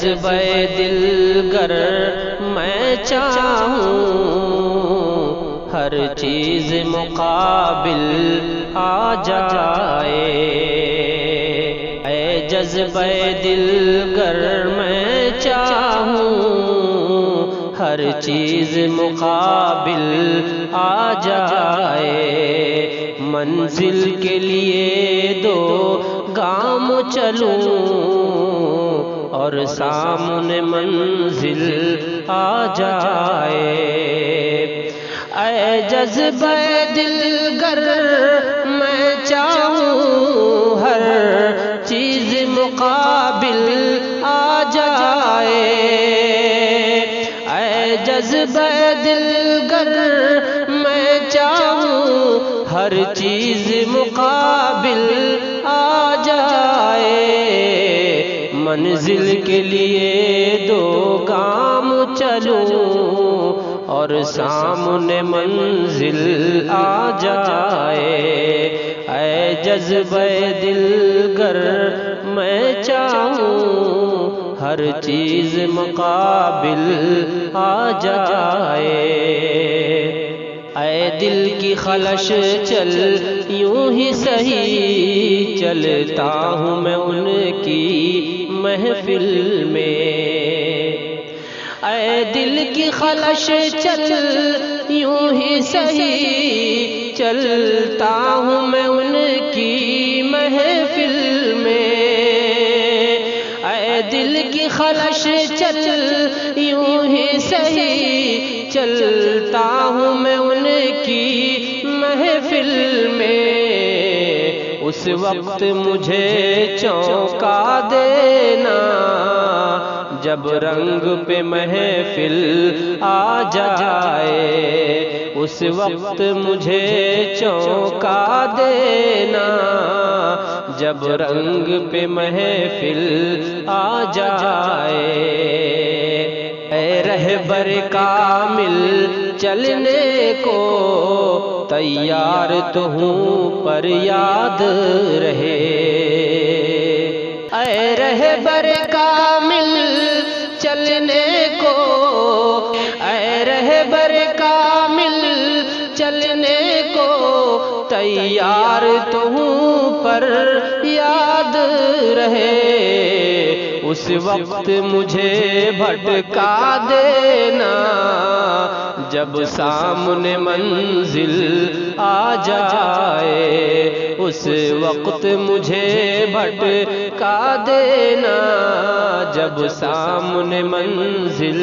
جذبہ دل گر میں چاہوں ہر چیز مقابل آ جائے، اے جذبہ دل گر میں چاہوں ہر چیز مقابل آ جائے، منزل کے لیے دو گام چلوں اور سامنے منزل آ جائے، اے جذبہ دل گر میں چاہوں ہر چیز مقابل آ جائے، اے جذبہ دل گر میں چاہوں ہر چیز مقابل آ جائے، منزل کے لیے دو گام چلوں اور سامنے منزل آ جائے، اے جذبہ دل گر میں چاہوں ہر چیز مقابل آ جائے، اے دل کی خلش چل یوں ہی سہی چلتا ہوں میں ان کی محفل میں، اے دل کی خلش چل یوں ہی سہی چلتا ہوں میں ان کی محفل میں، اے دل کی خلش چل یوں ہی سہی چلتا ہوں میں ان کی محفل میں، اس وقت مجھے چونکا دینا جب رنگ پہ محفل آ جائے، اس وقت مجھے چونکا دینا جب رنگ پہ محفل آ جائے، اے رہبر کامل چلنے کو تیار تو ہوں پر یاد رہے، اے رہبر کامل چلنے کو، اے رہبر کامل چلنے کو تیار تو ہوں پر یاد رہے، اس وقت مجھے بھٹکا دینا جب سامنے منزل آ جائے، اس وقت مجھے بھٹکا دینا جب سامنے منزل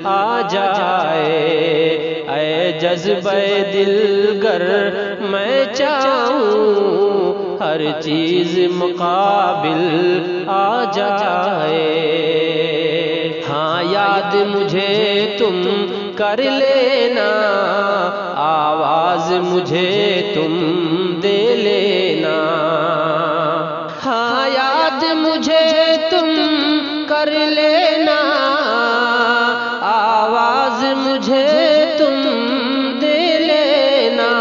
آ جائے، اے جذبہ دل گر میں چاہوں ہر چیز مقابل آ جائے، ہاں یاد مجھے تم کر لینا، آواز مجھے تم دے لینا، ہاں یاد مجھے تم کر لینا، آواز مجھے تم دے لینا،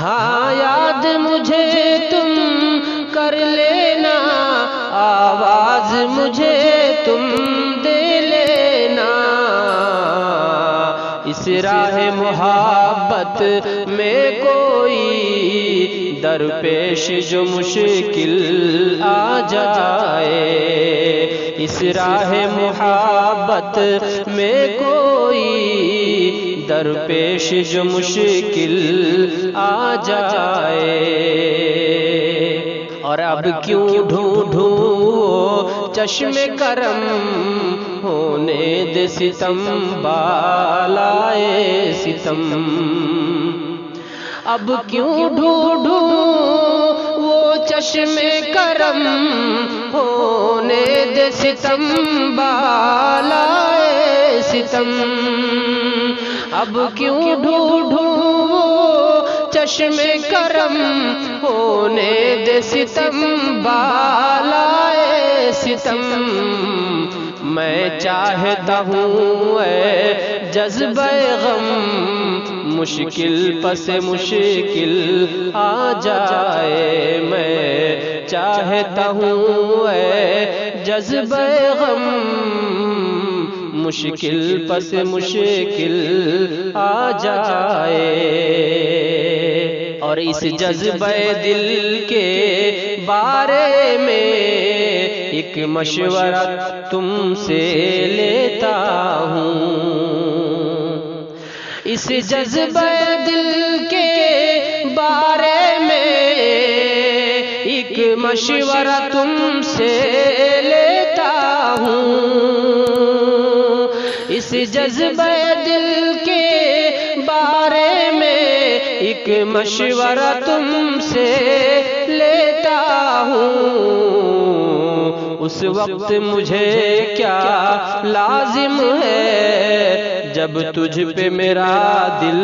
ہاں یاد مجھے تم کر لینا، آواز مجھے تم دے لینا، اس راہ محبت میں کوئی درپیش جو مشکل آ جائے، اس راہ محبت میں کوئی درپیش جو مشکل آ جائے، اور اب کیوں ڈھونڈوں وہ چشم کرم ہونے دے ستم بالائے ستم، اب کیوں ڈھونڈوں وہ چشم کرم ہونے دے ستم بالائے ستم، اب کیوں ڈھونڈوں وہ چشم کرم ہونے دے ستم بالائے ستم، میں چاہتا ہوں اے جذبہ غم مشکل پس مشکل آ جائے، میں چاہتا ہوں اے جذبہ غم مشکل پس مشکل آ جائے۔ اور اس جذبہ دل کے بارے میں ایک مشورہ تم سے لیتا ہوں، اس جذبہ دل کے بارے میں ایک مشورہ تم سے لیتا ہوں، اس جذبہ دل کے بارے میں ایک مشورہ تم سے لیتا ہوں۔ اس وقت مجھے کیا لازم ہے جب تجھ پہ میرا دل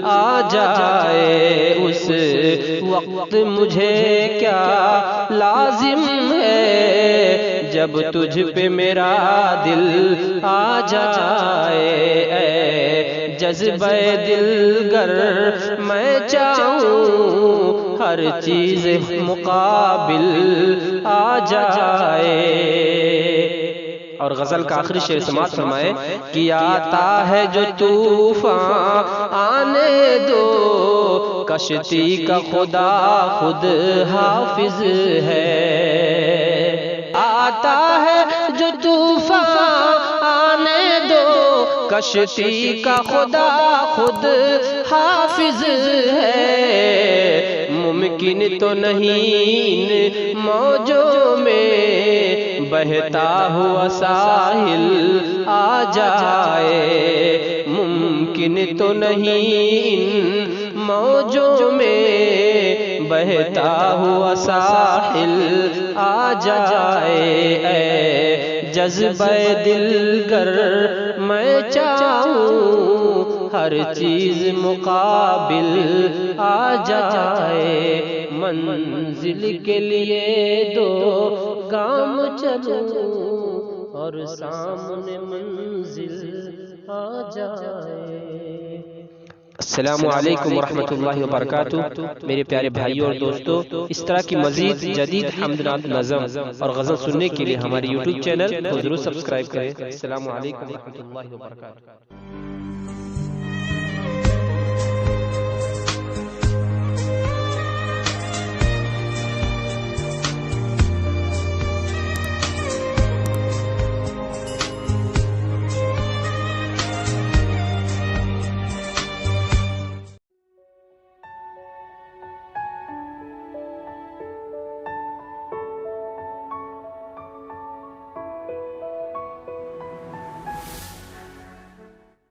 آ جائے، اس وقت مجھے کیا لازم ہے جب تجھ پہ میرا دل آ جائے۔ اے جذبہ دل گر میں چاہوں ہر چیز مقابل آ جائے۔ اور غزل کا آخری شعر سماعت فرمائے کہ آتا ہے جو طوفان آنے دو، کشتی کا خدا خود حافظ ہے۔ آتا ہے جو طوفان آنے دو، کشتی کا خدا خود حافظ ہے۔ ممکن تو نہیں موجوں میں بہتا ہوا ساحل آ جائے، ممکن تو نہیں موجوں میں بہتا ہوا ساحل آ جائے۔ اے جذبہ دل گر میں چاہوں ہر چیز مقابل آ جائے، منزل کے لیے دو گام چلوں اور سامنے منزل آ جائے۔ السلام علیکم ورحمۃ اللہ وبرکاتہ۔ میرے پیارے بھائیوں اور دوستو، اس طرح کی مزید جدید حمد نعت نظم اور غزل سننے کے لیے ہمارے یوٹیوب چینل کو ضرور سبسکرائب کریں۔ السلام علیکم ورحمۃ اللہ وبرکاتہ۔